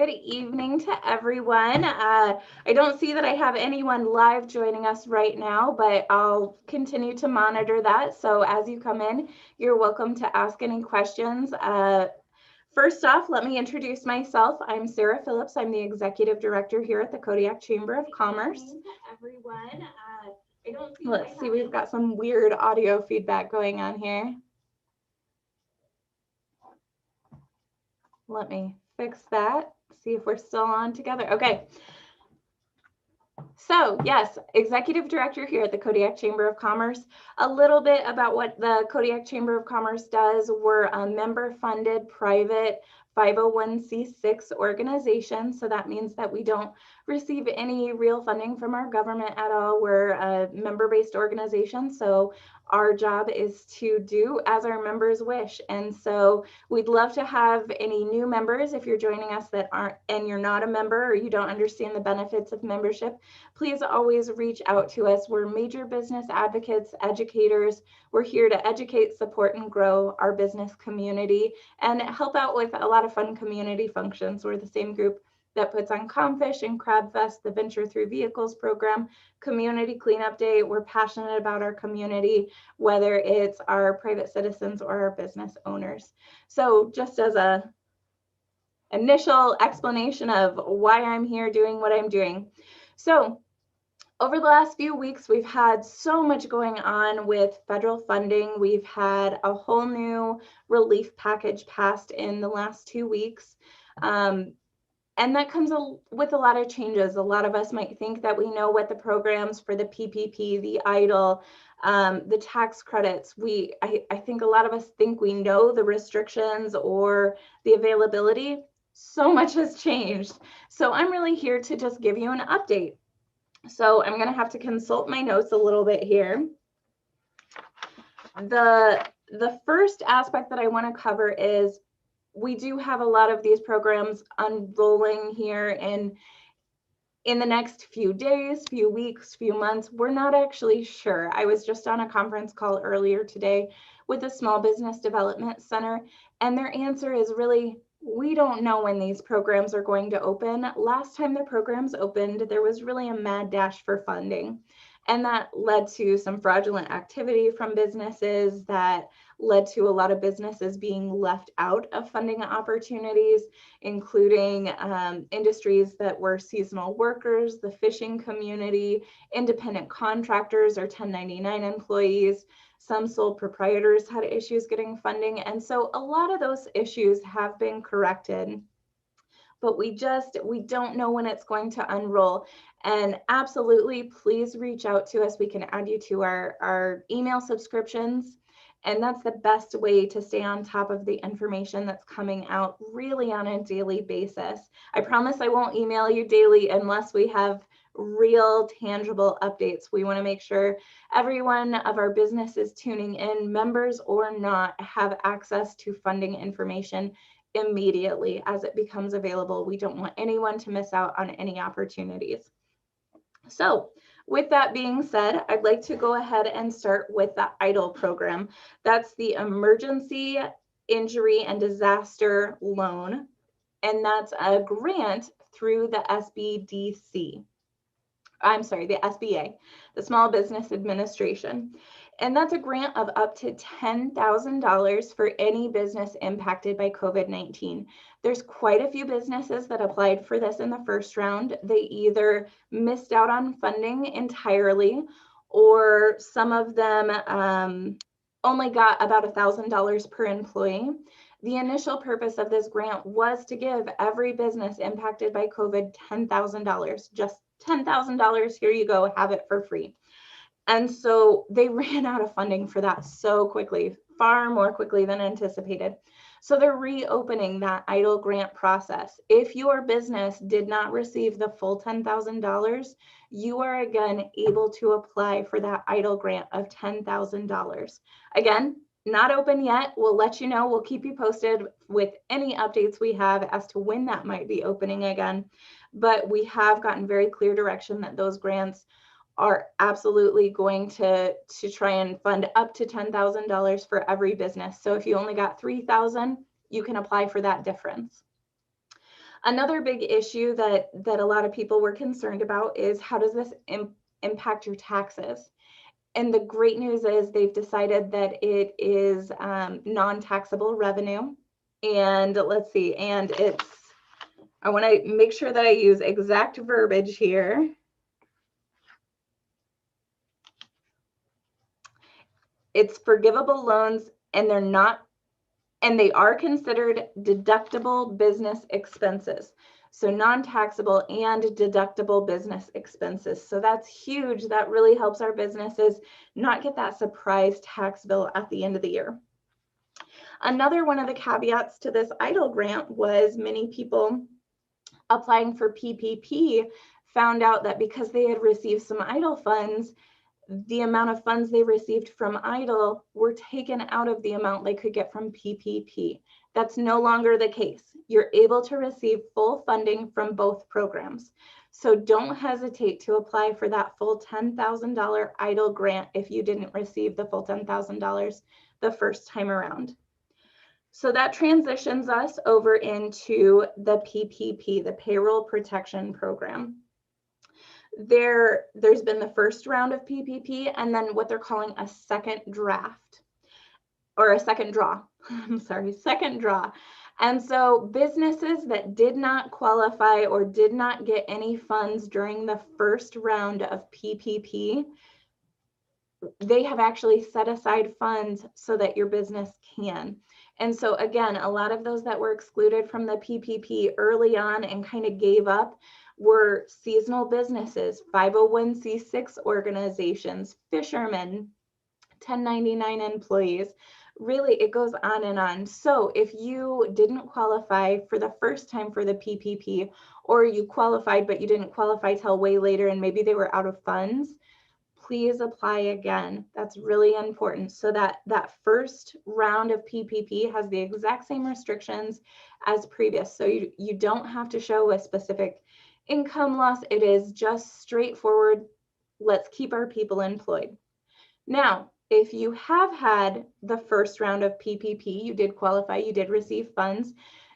good evening to everyone. I don't see that I have anyone live joining us right now, but I'll continue to monitor that. So as you come in, you're welcome to ask any questions. First off, let me introduce myself. I'm Sarah Phillips. I'm the Executive Director here at the Kodiak Chamber of Commerce. Everyone, let's see, we've got some weird audio feedback going on here. Let me fix that, see if we're still on together. Okay. So yes, Executive Director here at the Kodiak Chamber of Commerce. A little bit about what the Kodiak Chamber of Commerce does. We're a member-funded private 501c6 organization. So that means that we don't receive any real funding from our government at all. We're a member-based organization. So our job is to do as our members wish. And so we'd love to have any new members. If you're joining us that aren't, and you're not a member or you don't understand the benefits of membership, please always reach out to us. We're major business advocates, educators. We're here to educate, support, and grow our business community and help out with a lot of fun community functions. We're the same group that puts on Comfish and Crab Fest, the Venture Through Vehicles program, Community Cleanup Day. We're passionate about our community, whether it's our private citizens or our business owners. So just as a initial explanation of why I'm here doing what I'm doing. So over the last few weeks, we've had so much going on with federal funding. We've had a whole new relief package passed in the last 2 weeks. And that comes with a lot of changes. A lot of us might think that we know what the programs for the PPP, the EIDL, the tax credits, I think a lot of us think we know the restrictions or the availability. So much has changed. So I'm really here to just give you an update. So I'm going to have to consult my notes a little bit here. The first aspect that I want to cover is we do have a lot of these programs unrolling here in the next few days, few weeks, few months. We're not actually sure. I was just on a conference call earlier today with the Small Business Development Center, and their answer is really, we don't know when these programs are going to open. Last time the programs opened, there was really a mad dash for funding. And that led to some fraudulent activity from businesses, that led to a lot of businesses being left out of funding opportunities, including industries that were seasonal workers, the fishing community, independent contractors or 1099 employees. Some sole proprietors had issues getting funding. And so a lot of those issues have been corrected, but we don't know when it's going to unroll. And absolutely, please reach out to us. We can add you to our email subscriptions. And that's the best way to stay on top of the information that's coming out really on a daily basis. I promise I won't email you daily unless we have real tangible updates. We want to make sure every one of our businesses tuning in, members or not, have access to funding information immediately as it becomes available. We don't want anyone to miss out on any opportunities. So with that being said, I'd like to go ahead and start with the EIDL program. That's the Emergency Injury and Disaster Loan, and that's a grant through the SBDC. I'm sorry, the SBA, the Small Business Administration. And that's a grant of up to $10,000 for any business impacted by COVID-19. There's quite a few businesses that applied for this in the first round. They either missed out on funding entirely, or some of them only got about $1,000 per employee. The initial purpose of this grant was to give every business impacted by COVID $10,000, just $10,000, here you go, have it for free. And so they ran out of funding for that so quickly, far more quickly than anticipated. So they're reopening that EIDL grant process. If your business did not receive the full $10,000, you are again able to apply for that EIDL grant of $10,000. Again, not open yet. We'll let you know. We'll keep you posted with any updates we have as to when that might be opening again. But we have gotten very clear direction that those grants are absolutely going to try and fund up to $10,000 for every business. So if you only got $3,000, you can apply for that difference. Another big issue that a lot of people were concerned about is how does this impact your taxes? And the great news is they've decided that it is non-taxable revenue. And let's see, and I want to make sure that I use exact verbiage here. It's forgivable loans, and they are considered deductible business expenses. So non-taxable and deductible business expenses. So that's huge. That really helps our businesses not get that surprise tax bill at the end of the year. Another one of the caveats to this EIDL grant was many people applying for PPP found out that because they had received some EIDL funds, the amount of funds they received from EIDL were taken out of the amount they could get from PPP. That's no longer the case. You're able to receive full funding from both programs. So don't hesitate to apply for that full $10,000 EIDL grant if you didn't receive the full $10,000 the first time around. So that transitions us over into the PPP, the Payroll Protection Program. There's been the first round of PPP and then what they're calling a second draft or a second draw. I'm sorry, second draw. And so businesses that did not qualify or did not get any funds during the first round of PPP, they have actually set aside funds so that your business can. And so again, a lot of those that were excluded from the PPP early on and kind of gave up were seasonal businesses, 501c6 organizations, fishermen, 1099 employees. Really, it goes on and on. So if you didn't qualify for the first time for the PPP, or you qualified, but you didn't qualify till way later and maybe they were out of funds, please apply again. That's really important. So that first round of PPP has the exact same restrictions as previous. So you don't have to show a specific income loss. It is just straightforward. Let's keep our people employed. Now, if you have had the first round of PPP, you did qualify, you did receive funds,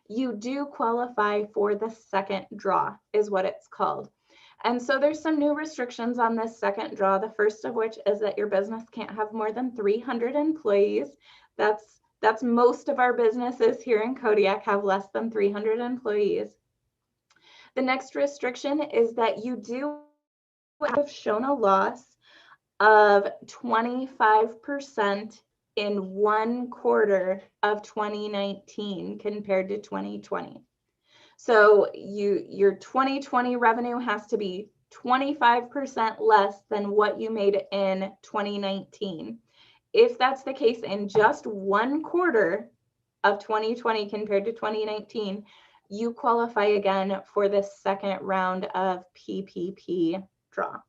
you do qualify for the second draw, is what it's called. And so there's some new restrictions on this second draw. The first of which is that your business can't have more than 300 employees. That's most of our businesses here in Kodiak have less than 300 employees. The next restriction is that you do have shown a loss of 25% in 1 quarter of 2019 compared to 2020. So your 2020 revenue has to be 25% less than what you made in 2019. If that's the case in just 1 quarter of 2020 compared to 2019, you qualify again for the second round of PPP draw.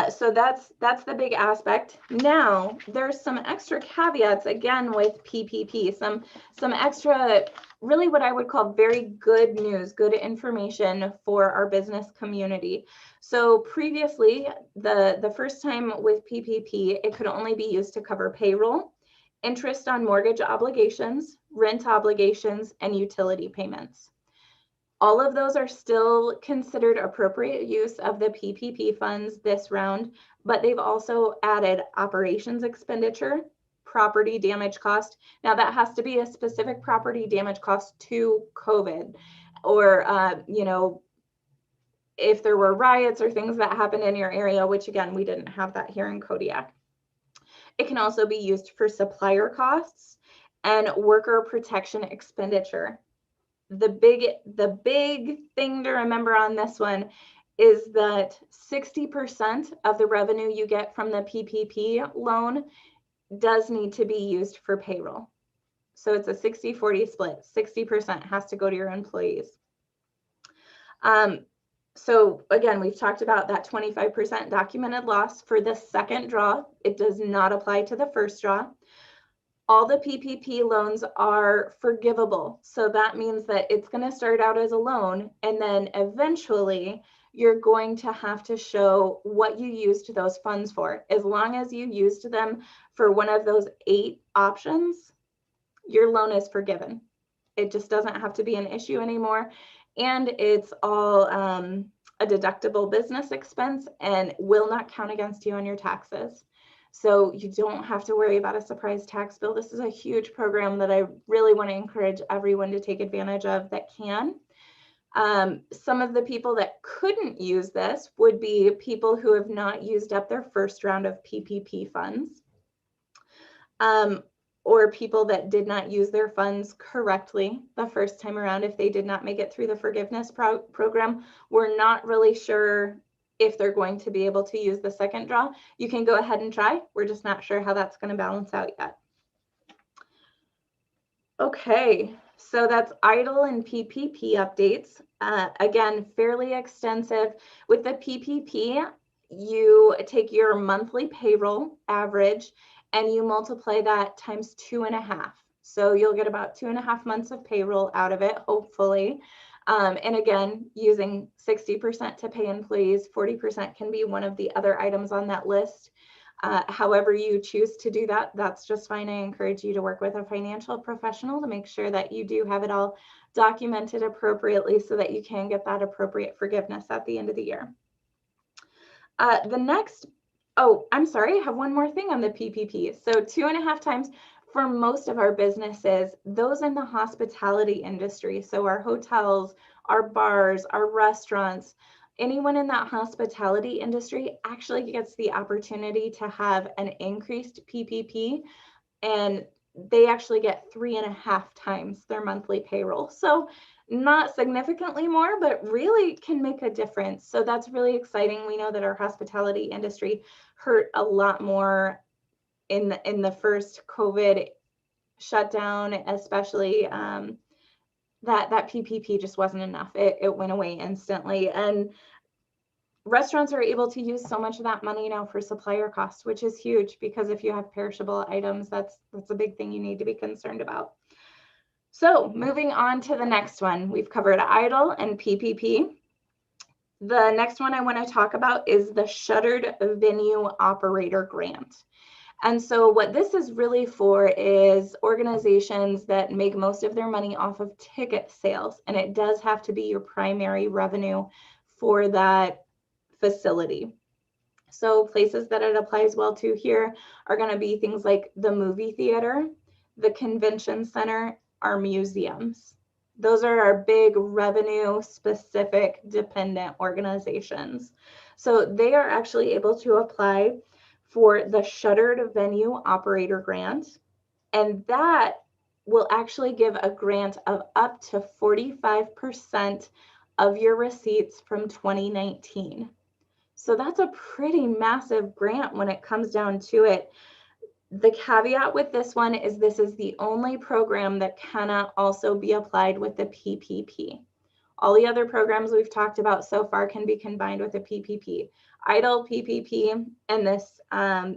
So that's the big aspect. Now there's some extra caveats again with PPP, some extra, really what I would call very good news, good information for our business community. So previously, the first time with PPP, it could only be used to cover payroll, interest on mortgage obligations, rent obligations, and utility payments. All of those are still considered appropriate use of the PPP funds this round, but they've also added operations expenditure, property damage cost. Now that has to be a specific property damage cost to COVID, or if there were riots or things that happened in your area, which again, we didn't have that here in Kodiak. It can also be used for supplier costs and worker protection expenditure. The big thing to remember on this one is that 60% of the revenue you get from the PPP loan does need to be used for payroll. So it's a 60-40 split. 60% has to go to your employees. So again, we've talked about that 25% documented loss for the second draw. It does not apply to the first draw. All the PPP loans are forgivable. So that means that it's going to start out as a loan, and then eventually you're going to have to show what you used those funds for. As long as you used them for one of those 8 options, your loan is forgiven. It just doesn't have to be an issue anymore. And it's all a deductible business expense and will not count against you on your taxes. So you don't have to worry about a surprise tax bill. This is a huge program that I really want to encourage everyone to take advantage of that can. Some of the people that couldn't use this would be people who have not used up their first round of PPP funds, or people that did not use their funds correctly the first time around. If they did not make it through the forgiveness program, we're not really sure if they're going to be able to use the second draw. You can go ahead and try. We're just not sure how that's going to balance out yet. Okay, so that's EIDL and PPP updates. Again, fairly extensive. With the PPP, you take your monthly payroll average and you multiply that times 2.5. So you'll get about 2.5 months of payroll out of it, hopefully. And again, using 60% to pay employees, 40% can be one of the other items on that list. However you choose to do that, that's just fine. I encourage you to work with a financial professional to make sure that you do have it all documented appropriately so that you can get that appropriate forgiveness at the end of the year. The next, oh, I'm sorry, I have one more thing on the PPP. So 2.5 times for most of our businesses, those in the hospitality industry, so our hotels, our bars, our restaurants, anyone in that hospitality industry actually gets the opportunity to have an increased PPP, and they actually get 3.5 times their monthly payroll. So not significantly more, but really can make a difference. So that's really exciting. We know that our hospitality industry hurt a lot more in the first COVID shutdown, especially that PPP just wasn't enough. It went away instantly. And restaurants are able to use so much of that money now for supplier costs, which is huge, because if you have perishable items, that's a big thing you need to be concerned about. So moving on to the next one, we've covered EIDL and PPP. The next one I want to talk about is the Shuttered Venue Operator Grant. And so what this is really for is organizations that make most of their money off of ticket sales, and it does have to be your primary revenue for that facility. So places that it applies well to here are going to be things like the movie theater, the convention center, our museums. Those are our big revenue specific dependent organizations. So they are actually able to apply for the Shuttered Venue Operator Grant, and that will actually give a grant of up to 45% of your receipts from 2019. So that's a pretty massive grant when it comes down to it. The caveat with this one is this is the only program that cannot also be applied with the PPP. All the other programs we've talked about so far can be combined with a PPP. EIDL, PPP, and this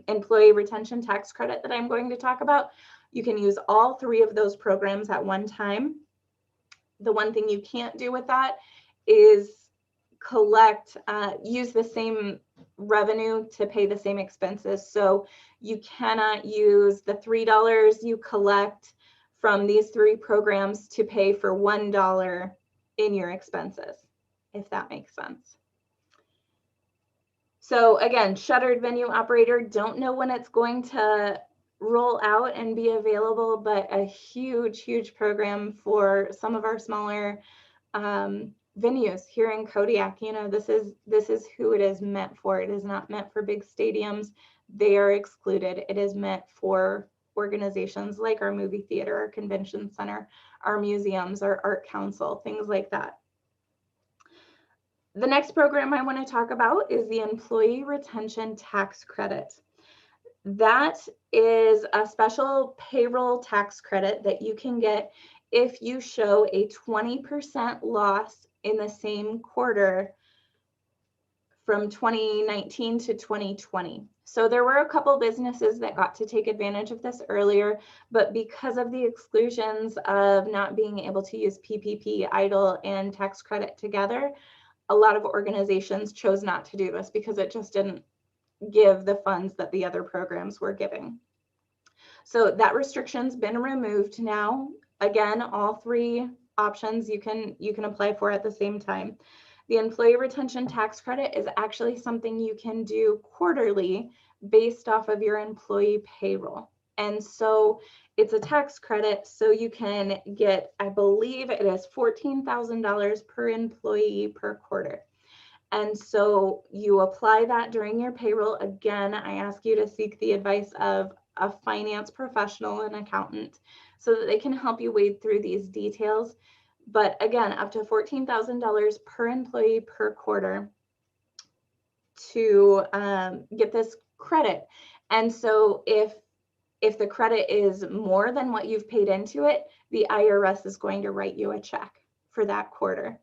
employee retention tax credit that I'm going to talk about, you can use all three of those programs at one time. The one thing you can't do with that is use the same revenue to pay the same expenses. So you cannot use the $3 you collect from these three programs to pay for $1 in your expenses, if that makes sense. So again, Shuttered Venue Operator, don't know when it's going to roll out and be available, but a huge, huge program for some of our smaller venues here in Kodiak. You know, this is who it is meant for. It is not meant for big stadiums. They are excluded. It is meant for organizations like our movie theater, our convention center, our museums, our art council, things like that. The next program I want to talk about is the Employee Retention Tax Credit. That is a special payroll tax credit that you can get if you show a 20% loss in the same quarter from 2019 to 2020. So there were a couple businesses that got to take advantage of this earlier, but because of the exclusions of not being able to use PPP, EIDL, and tax credit together, a lot of organizations chose not to do this because it just didn't give the funds that the other programs were giving. So that restriction's been removed now. again, all three options you can apply for at the same time. The employee retention tax credit is actually something you can do quarterly based off of your employee payroll. And so it's a tax credit, so you can get, I believe it is $14,000 per employee per quarter. And so you apply that during your payroll. Again, I ask you to seek the advice of a finance professional, an accountant, so that they can help you wade through these details. But again, up to $14,000 per employee per quarter to get this credit. And so if the credit is more than what you've paid into it, the IRS is going to write you a check for that quarter.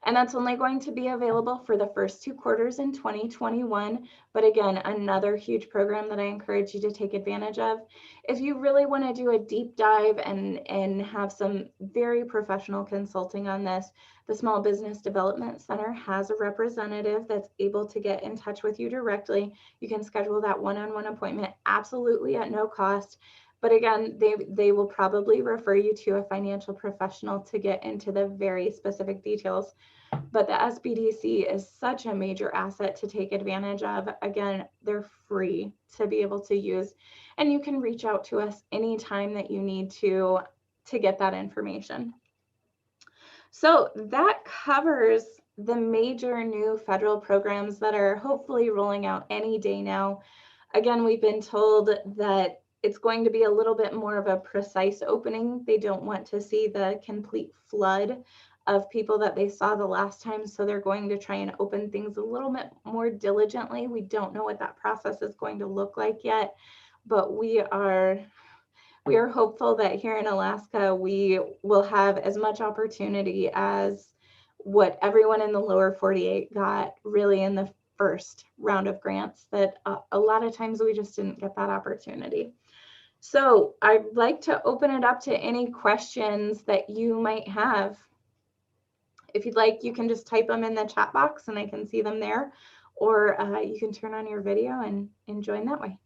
And that's only going to be available for the first 2 quarters in 2021. But again, another huge program that I encourage you to take advantage of. If you really want to do a deep dive and have some very professional consulting on this, the Small Business Development Center has a representative that's able to get in touch with you directly. You can schedule that one-on-one appointment absolutely at no cost. But again, they will probably refer you to a financial professional to get into the very specific details. But the SBDC is such a major asset to take advantage of. Again, they're free to be able to use. And you can reach out to us anytime that you need to get that information. So that covers the major new federal programs that are hopefully rolling out any day now. Again, we've been told that it's going to be a little bit more of a precise opening. They don't want to see the complete flood of people that they saw the last time. So they're going to try and open things a little bit more diligently. We don't know what that process is going to look like yet, but we are hopeful that here in Alaska, we will have as much opportunity as what everyone in the lower 48 got really in the first round of grants, that a lot of times we just didn't get that opportunity. So I'd like to open it up to any questions that you might have. If you'd like, you can just type them in the chat box and I can see them there, or you can turn on your video and join that way.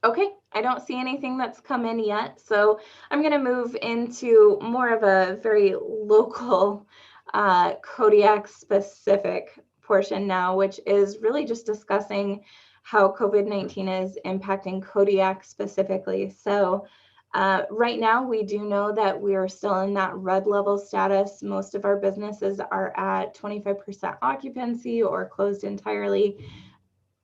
Okay, I don't see anything that's come in yet. So I'm going to move into more of a very local Kodiak specific portion now, which is really just discussing how COVID-19 is impacting Kodiak specifically. So right now, we do know that we are still in that red level status. Most of our businesses are at 25% occupancy or closed entirely.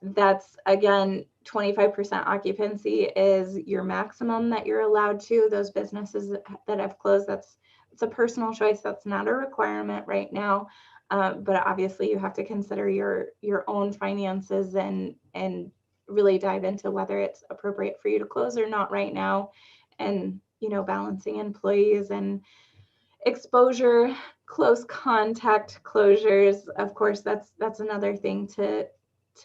That's, again, 25% occupancy is your maximum that you're allowed to. Those businesses that have closed, it's a personal choice. That's not a requirement right now. But obviously you have to consider your own finances and really dive into whether it's appropriate for you to close or not right now. And, balancing employees and exposure, close contact closures. Of course, that's another thing to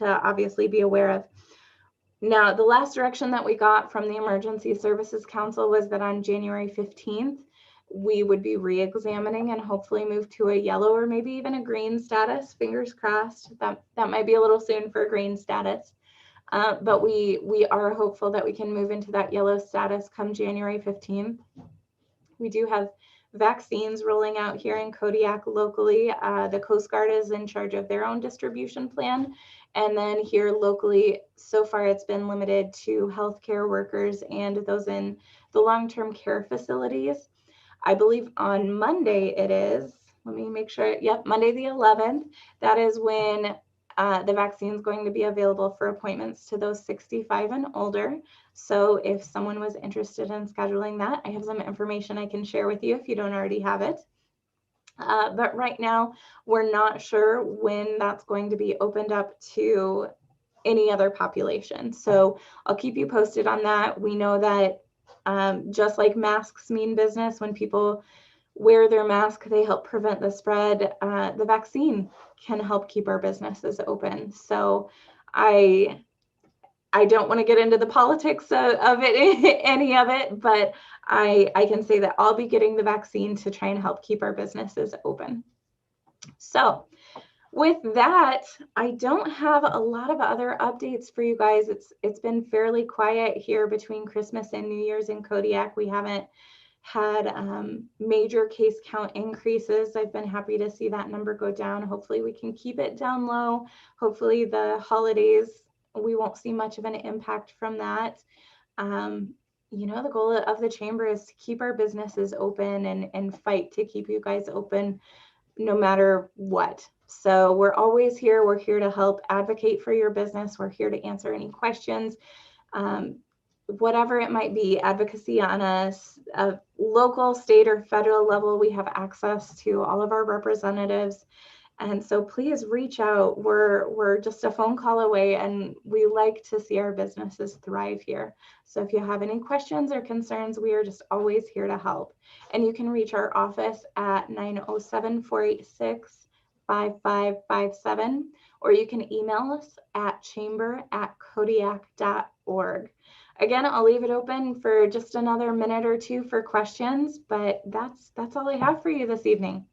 obviously be aware of. Now, the last direction that we got from the Emergency Services Council was that on January 15th, we would be re-examining and hopefully move to a yellow or maybe even a green status. Fingers crossed. That might be a little soon for a green status. But we are hopeful that we can move into that yellow status come January 15th. We do have vaccines rolling out here in Kodiak locally. The Coast Guard is in charge of their own distribution plan. And then here locally, so far it's been limited to healthcare workers and those in the long-term care facilities. I believe on Monday it is, let me make sure, yep, Monday the 11th, that is when the vaccine is going to be available for appointments to those 65 and older. So if someone was interested in scheduling that, I have some information I can share with you if you don't already have it. But right now, we're not sure when that's going to be opened up to any other population. So I'll keep you posted on that. We know that just like masks mean business, when people wear their mask, they help prevent the spread. The vaccine can help keep our businesses open. So I don't want to get into the politics of it, any of it, but I can say that I'll be getting the vaccine to try and help keep our businesses open. So with that, I don't have a lot of other updates for you guys. It's been fairly quiet here between Christmas and New Year's in Kodiak. We haven't had major case count increases. I've been happy to see that number go down. Hopefully we can keep it down low. Hopefully the holidays, we won't see much of an impact from that. You know, the goal of the chamber is to keep our businesses open and fight to keep you guys open no matter what. So we're always here. We're here to help advocate for your business. We're here to answer any questions. Whatever it might be, advocacy on a local, state, or federal level, we have access to all of our representatives. And so please reach out. We're just a phone call away, and we like to see our businesses thrive here. So if you have any questions or concerns, we are just always here to help. And you can reach our office at 907-486-5557, or you can email us at chamber@kodiak.org. Again, I'll leave it open for just another minute or two for questions, but that's all I have for you this evening.